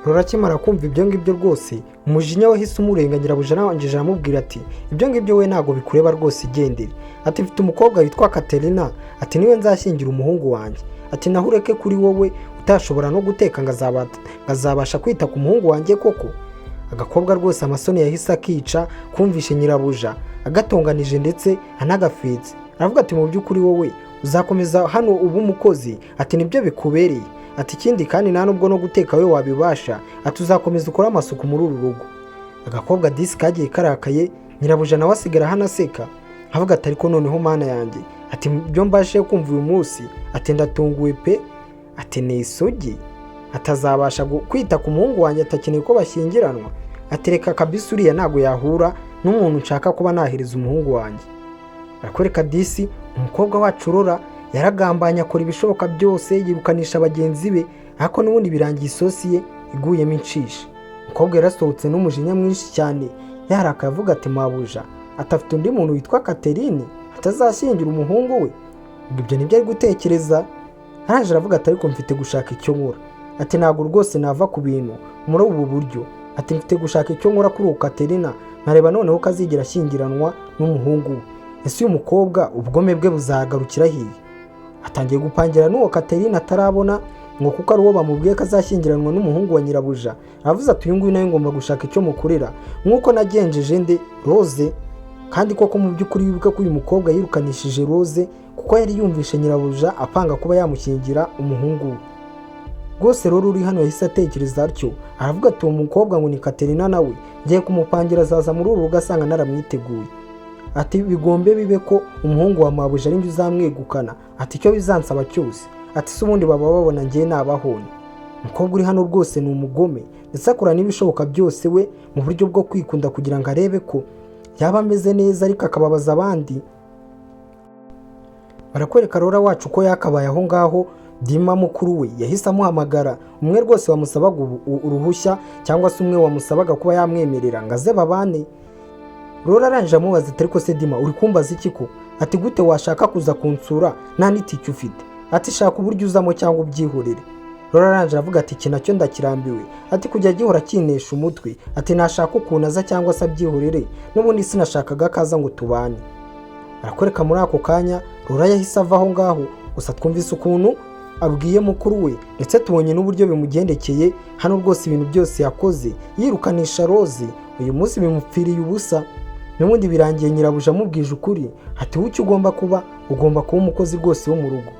Rurakimara kumva ibyo ngibyo rwose umujinya wahise umurenga. Nyirabuja arangije aramubwira ati ibyo ngibyo we ntago bikureba rwose igendere ati mfite umukobwa witwa Katerina ati niwe nzashyingira umuhungu wanjye ati naho ureke kuri wowe utashobora no guteka ngazabasha kwita ku muhungu wanjye koko. Agakobwa rwose amasoni yahise akica kumvishe Nyirabuja agatonganije ndetse anagafitse. Aravuga ati mu by'ukuri wowe uzakomeza hano ubu umukozi ati nibyo bikubereye ati ikindi kandi nta nubwo no guteka we wabibasha ati uzakomeza ukora amasuku muri uru rugo. Agakobwa disi kagiye karakaye Nyirabuja nawe asigara hano aseka avuga ati ariko noneho mana yanjye ati byo mbashe kumva uyu munsi ati ndatunguwe pe ati ni isugi atazabasha kwita ku muhungu wanjye atakeneye ko bashyingiranwa ati reka kabisa uriya ntago yahura n'umuntu nshaka kuba nahereza umuhungu wanjye. Arakwereka disi umukobwa wacu Rora yaragambanye akora ibishoboka byose yirukanisha bagenzi be ariko n'ubundi birangiye isosi ye iguyemo inshishi. Umukobwa yarasohotse n'umujinya mwinshi cyane yarakaye avuga ati mabuja atafite undi muntu witwa Katerine atazashyingira umuhungu we. Ibyo nibyo ari gutekereza. Arangije aravuga ati ariko mfite gushaka icyo nkora ati ntabwo rwose nava ku bintu muri ubu buryo ati mfite gushaka icyo nkora kuri uwo Katerina nkareba noneho kazigera ashyingiranwa n'umuhungu we. Ese uyu mukobwa ubugome bwe buzagarukira hiye? Atangiye gupangira n'uwo Katerina atarabona ngo kuko ari uwo bamubwiye ko azashyingiranwa n'umuhungu wa Nyirabuja. Aravuze ati uyu nguyu nawe ngomba gushaka icyo mukorera nk'uko nagenjeje nde Rose. Kandi koko mu by'ukuri wibuka ko uyu mukobwa yirukanishije Rose kuko yari yumvishe Nyirabuja apanga kuba yamushyingira umuhungu we. Rwose rero uri hano yahise atekereza atyo aravuga ati uwo mukobwa ngo ni Katerina nawe ngiye kumupangira azaza muri uru rugo asanga naramwiteguye ati bigombe bibe ko umuhungu wa mabuja ari njye uzamwegukana ati icyo bizansaba cyose ati se ubundi baba babona ngiye nabahone. Umukobwa uri hano rwose ni umugome ndetse akora n'ibishoboka byose we mu buryo bwo kwikunda kugira ngo arebe ko yaba ameze neza ariko akababaza abandi. Barakwereka Rora wacu ko yakabaye aho ngaho. Dima mukuru we yahise amuhamagara umwe rwose wamusabaga uruhushya cyangwa se umwe wamusabaga kuba yamwemerera ngo aze babane. Rora arangije amubaza ati ariko se Dima uri kumbaza iki ko? Ati gute washaka kuza kunsura nta n'itike ufite? Ati shaka uburyo uzamo cyangwa ubyihorere. Rora arangije avuga ati iki nacyo ndakirambiwe. Ati kujya gihora kinesha umutwe. Ati nashaka ukuntu aza cyangwa se abyihorere, n'ubundi sinashakaga kaza ngo tubane. Arakwereka muri ako kanya Rora yahise ava aho ngaho, gusa twumvise ukuntu abwiye mukuru we ndetse tubonye n'uburyo bimugendekeye hano rwose ibintu byose yakoze yirukanisha Rose uyu munsi bimupfiriye ubusa. N'ubundi birangiye nyirabuja amubwije ukuri ati wucyo ugomba kuba umukozi rwose wo mu rugo.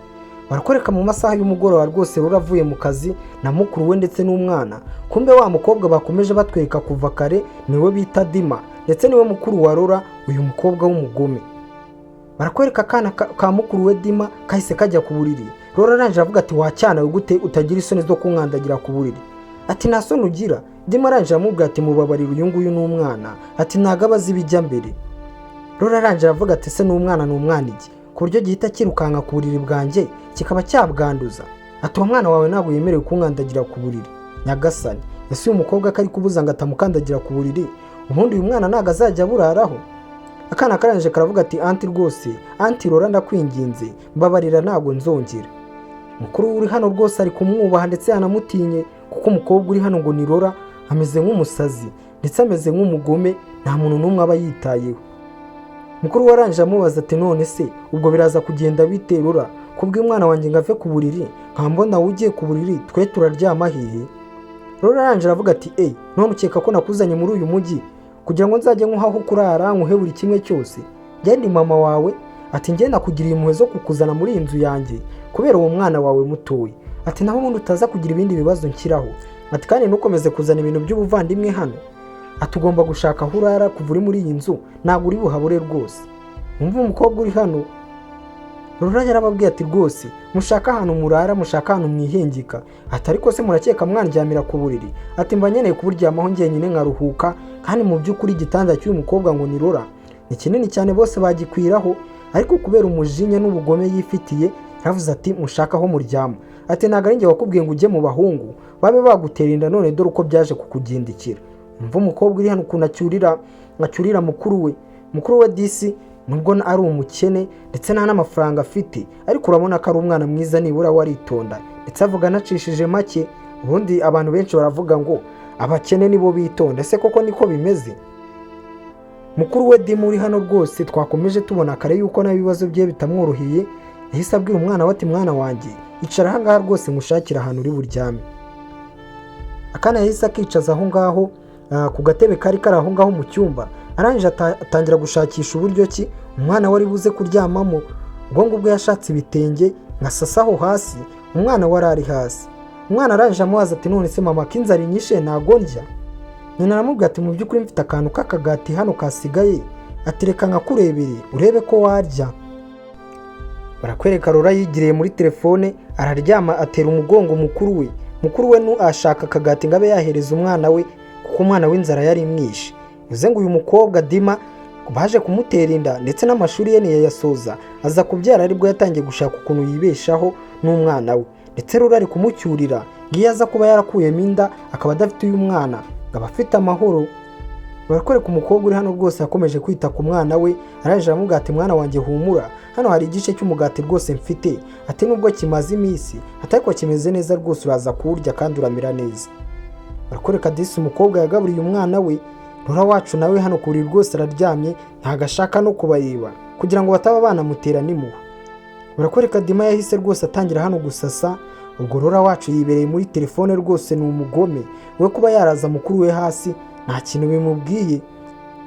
Barakwereka mu masaha y'umugoroba rwose Rora avuye mu kazi na mukuru we ndetse n'umwana. Kumbe wa mukobwa bakomeje batwereka kuva kare niwe bita Dima ndetse niwe mukuru wa Rora, uyu mukobwa w'umugome. Barakwereka akana ka mukuru we Dima kahise kajya ku buriri. Rora arangije avuga ati wacyana we gute utagira isoni zo kunkandagira ku buriri? Ati nta soni ugira. Dima arangije amubwira ati mubabarire uyu nguyu n'umwana. Ati ntago abazi ibijya mbere. Rora arangije avuga ati se n'umwana iki ku buryo gihita kirukanka ku buriri bwanjye kikaba cyabwanduza? Ati uwo mwana wawe ntabwo yemerewe kunkandagira ku buriri. Nyagasani, ese uyu mukobwa kari kubuza ngo atamukandagira ku buriri, ubundi uyu mwana ntago azajya buraraho? Akana karangije karavuga ati anti rwose, anti Rora ndakwinginze mbabarira ntabwo nzongera. Mukuru uri hano rwose ari kumwubaha ndetse yanamutinye kuko umukobwa uri hano ngo ni Rora ameze nk'umusazi ndetse ameze nk'umugome, nta muntu n'umwe aba yitayeho. Mukuru warangije amubaza ati none se ubwo biraza kugenda bite Rora, kubwo umwana wanjye ngo ave ku buriri nkambona ugiye ku buriri twe turaryama hehe? Rora arangije aravuga ati none ukeka ko nakuzanye muri uyu mujyi kugira ngo nzajye nkuhaho kurara nkuhe buri kimwe cyose? Njye ndi mama wawe. Ati njye nakugiriye impuhwe zo kukuzana muri iyi nzu yanjye kubera uwo mwana wawe mutoya. Ati naho ubundi utaza kugira ibindi bibazo nshyiraho. Ati kandi ntukomeze kuzana ibintu by'ubuvandimwe hano. Ati ugomba gushaka aho urara kuva uri muri iyi nzu, ntabwo uri buhabure rwose. Umva umukobwa uri hano. Rora yarababwiye ati rwose mushaka ahantu murara, mushaka ahantu mwihengeka. Ati ariko se murakeka mwandyamira ku buriri? Ati mba nkeneye kuburyamaho njyenyine nkaruhuka, kandi mu by'ukuri igitanda cy'uyu mukobwa ngo ni Rora ni kinini cyane bose bagikwiraho, ariko kubera umujinya n'ubugome yifitiye yaravuze ati mushaka aho muryama. Ati ntabwo ari njye wakubwiye ngo ujye mu bahungu babe bagutera inda, none dore uko byaje kukugendekera. Umva umukobwa uri hano ukuntu acyurira mukuru we disi, nubwo ari umukene ndetse nta n'amafaranga afite, ariko urabona ko ari umwana mwiza nibura waritonda ndetse avuga anacishije make. Ubundi abantu benshi baravuga ngo abakene nibo bitonda, ese koko niko bimeze? Mukuru we Dima uri hano rwose twakomeje tubona kare yuko n'ibibazo bye bitamworoheye, yahise abwira umwana we ati mwana wanjye icara aha ngaha rwose mushakira ahantu uri buryame. Akana yahise akicaza aho ngaho ku gatebe kari aho ngaho mu cyumba. Arangije atangira gushakisha uburyo ki umwana wari buze kuryamamo. Ubwo ngubwo yashatse ibitenge nkasasaho hasi, umwana wari ari hasi. Umwana arangije amubaza ati none se mama kinzara inyishe ntago ndya? Nyina aramubwira ati mu by'ukuri mfite akantu k'akagati hano kasigaye, ati reka nkakurebere urebe ko warya. Barakwereka Rora yigiriye muri telefone araryama atera umugongo mukuru we ashaka akagati ngo abe yahereza umwana we kuko umwana w'inzara yari imwishe. Bivuze ngo uyu mukobwa Dima baje kumutera inda ndetse n'amashuri ye ntiyayasoza, aza kubyara aribwo yatangiye gushaka ukuntu yibeshaho n'umwana we, ndetse Rora ari kumucyurira ngo iyo aza kuba yarakuyemo inda akaba adafite uyu mwana aba afite amahoro. Barakwereka umukobwa uri hano rwose yakomeje kwita ku mwana we, arangije aramubwira ati mwana wanjye humura, hano hari igice cy'umugati rwose mfite, ati nubwo kimaze iminsi ariko kimeze neza rwose uraza kuwurya kandi uramera neza. Barakwereka disi umukobwa yagaburiye umwana we. Rora wacu nawe hano kuri rwose araryamye ntago ashaka no kubareba kugira ngo bataba banamutera n'impuhwe. Barakwereka Dima yahise rwose atangira hano gusasa. Ubwo Rora wacu yibereye muri telefone rwose ni umugome we, kuba yaraza mukuru we hasi nta kintu bimubwiye.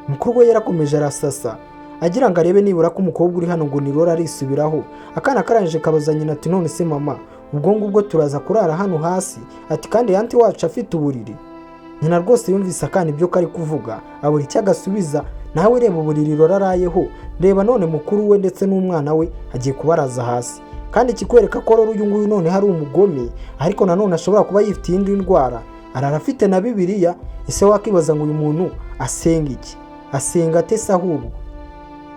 Mukuru we yarakomeje arasasa agira ngo arebe nibura ko umukobwa uri hano ngo ni Rora arisubiraho. Akana karangije kabaza nyina ati none se mama ubwo ngubwo turaza kurara hano hasi? Ati kandi anti wacu afite uburiri? Nyina rwose yumvise akana ibyo kari kuvuga abura icyo agasubiza. Nawe reba uburiri Rora arayeho, reba none mukuru we ndetse n'umwana we agiye kubaraza hasi. Kandi kikwereka ko Rora uyu nguyu none hari umugome, ariko nanone ashobora kuba yifitiye indi ndwara, arara afite na Bibiliya. Ese wakibaza ngo uyu muntu asenga iki? Asenga ate se ahubwo?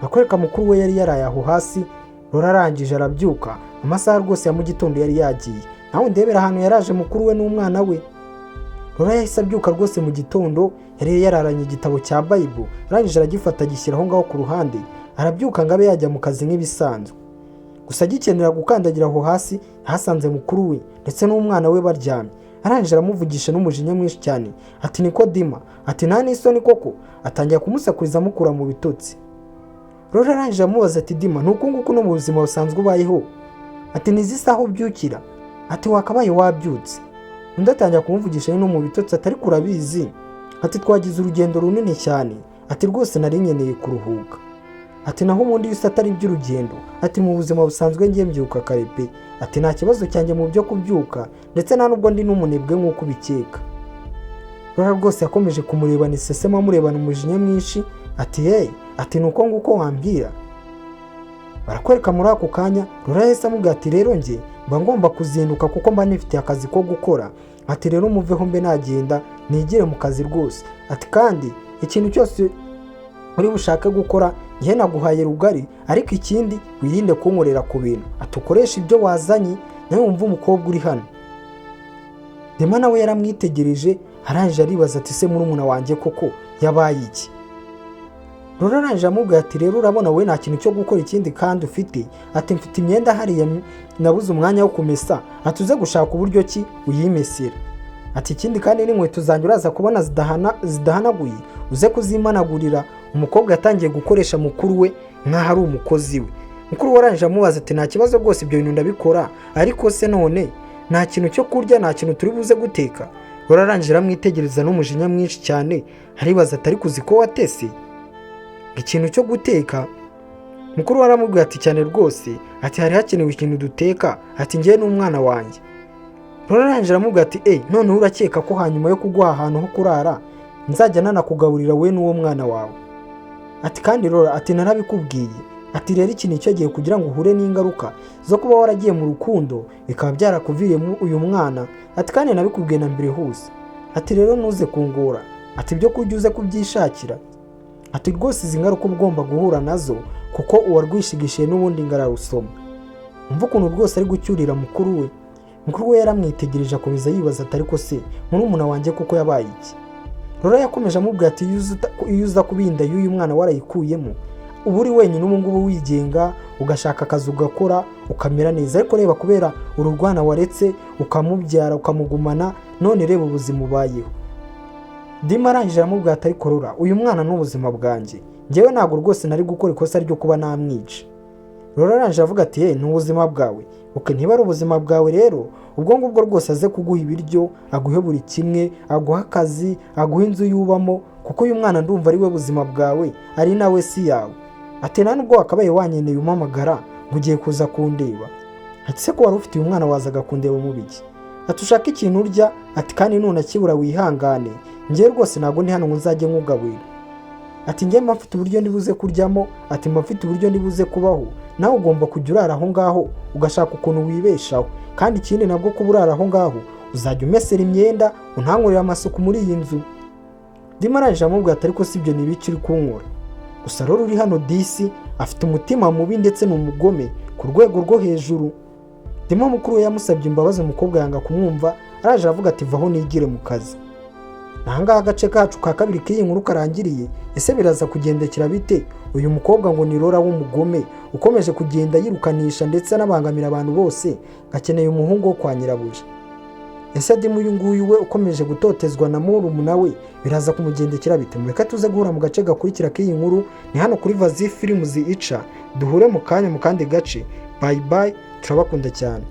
Bakwereka mukuru we yari yaraye aho hasi. Rora arangije arabyuka, amasaha rwose ya mu gitondo yari yagiye. Nawe ndebera ahantu yaraje mukuru we n'umwana we. Rora yahise abyuka rwose mu gitondo, yari yararanye igitabo cya Bible, arangije aragifata agishyira aho ngaho ku ruhande, arabyuka ngo abe yajya mu kazi nk'ibisanzwe. Gusa agikenera gukandagira aho hasi yahasanze mukuru we ndetse n'umwana we baryamye, arangije aramuvugisha n'umujinya mwinshi cyane ati Nikodima, ati nta n'isoni koko, atangira kumusakuriza amukura mu bitotsi. Rora arangije amubaza ati Dima, nuko nguko no mu buzima busanzwe ubayeho? Ati nizi saha ubyukira? Ati wakabaye wabyutse. Undi atangira kumuvugisha no mu bitotsi atari kurabizi, ati twagize urugendo runini cyane, ati rwose nari nkeneye kuruhuka. Ati naho ubundi yose atari iby'urugendo, ati mu buzima busanzwe ngiye mbyuka kare pe, ati nta kibazo cyanjye mu byo kubyuka ndetse nta nubwo ndi n'umunebwe nk'uko ubikeka. Rora rwose yakomeje kumurebana isesema amurebana umujinya mwinshi ati hey, ati nuko nguko wambwira? Barakwereka muri ako kanya. Rora yahise amubwira ati rero njye mba ngomba kuzinduka kuko mba nifitiye akazi ko gukora, ati rero muveho mbe nagenda nigire mu kazi rwose, ati kandi ikintu cyose uri bushake gukora njye naguhaye rugari, ariko ikindi wirinde kunkorera ku bintu, ati ukoresha ibyo wazanye nawe wumva umukobwa uri hano. Dima nawe yaramwitegereje arangije aribaza ati se murumuna wanjye koko yabaye iki? Rora arangije amubwira ati rero urabona we nta kintu cyo gukora ikindi kandi ufite, ati mfite imyenda hariya nabuze umwanya wo kumesa, ati uze gushaka uburyo ki uyimesera, ati ikindi kandi n'inkweto zanjye uraza kubona zidahanaguye uze kuzimanagurira. Umukobwa yatangiye gukoresha mukuru we nk'aho ari umukozi we. Mukuru we arangije amubaza ati nta kibazo rwose ibyo bintu ndabikora, ariko se none nta kintu cyo kurya, nta kintu turi buze guteka? Rora arangije aramwitegereza n'umujinya mwinshi cyane aribaza ati ariko uzi ko watese ikintu cyo guteka? Mukuru we aramubwira ati cyane rwose, ati hari hakenewe ikintu duteka, ati njye n'umwana wanjye. Rora arangije aramubwira ati noneho urakeka ko hanyuma yo kuguha ahantu ho kurara nzajya nanakugaburira we n'uwo mwana wawe? Ati kandi Rora, ati narabikubwiye, ati rero iki nicyo gihe kugira ngo uhure n'ingaruka zo kuba waragiye mu rukundo bikaba byarakuviriyemo uyu mwana, ati kandi nabikubwiye na mbere hose, ati rero ntuze kungora, ati ibyo kurya uze kubyishakira, ati rwose izi ngaruka ugomba guhura nazo kuko uwarwishigishiye n'ubundi ngararusoma. Umva ukuntu rwose ari gucyurira mukuru we. Mukuru we yaramwitegereje akomeza yibaza ati ariko se murumuna wanjye kuko yabaye iki? Rora yakomeje amubwira ati iyo uza kubinda y'uyu mwana warayikuyemo uba uri wenyine ubu ngubu wigenga ugashaka akazi ugakora ukamera neza, ariko reba kubera uru rwana waretse ukamubyara ukamugumana none reba ubuzima ubayeho. Dima arangije aramubwira ati ariko Rora, uyu mwana n'ubuzima bwanjye, njyewe ntabwo rwose nari gukora ikosa ryo kuba namwica. Rora arangije avuga ati ni ubuzima bwawe, niba ari ubuzima bwawe rero ubwo ngubwo rwose aze kuguha ibiryo, aguhe buri kimwe, aguha akazi, aguha inzu yubamo, kuko uyu mwana ndumva ari we buzima bwawe, ari nawe si yawe. Ati nta nubwo wakabaye wanyeneye umamagara ngo ugiye kuza kundeba. Ati se ko wari ufite uyu mwana wazaga kundeba mu biki? Ati ushaka ikintu urya, ati kandi nunakibura wihangane, njye rwose ntabwo ndi hano ngo nzajye nkugaburira. Ati njye mba mfite uburyo ndibuze kuryamo, ati mba mfite uburyo ndibuze kubaho, nawe ugomba kujya urara aho ngaho ugashaka ukuntu wibeshaho, kandi ikindi nabwo kuba urara aho ngaho uzajya umesera imyenda untankurira amasuku muri iyi nzu. Dima arangije amubwira ati ariko si ibyo ni ibiki uri kunkora? Gusa rero uri hano disi afite umutima mubi ndetse ni umugome ku rwego rwo hejuru. Dima mukuru we yamusabye imbabazi, umukobwa yanga kumwumva, araje aravuga ati vaho nigire mu kazi. Nahangaha agace kacu ka kabiri k'iyi nkuru karangiriye. Ese biraza kugendekera bite? Uyu mukobwa ngo ni Rora w'umugome ukomeje kugenda yirukanisha ndetse anabangamira abantu bose, gakeneye umuhungu wo kwa nyirabuja. Ese Dima uyu nguyu we ukomeje gutotezwa na murumuna we biraza kumugendekera bite? Mureka tuze guhura mu gace gakurikira k'iyi nkuru, ni hano kuri Vazi Films ica. Duhure mu kanya mu kandi gace. Bye bye, turabakunda cyane.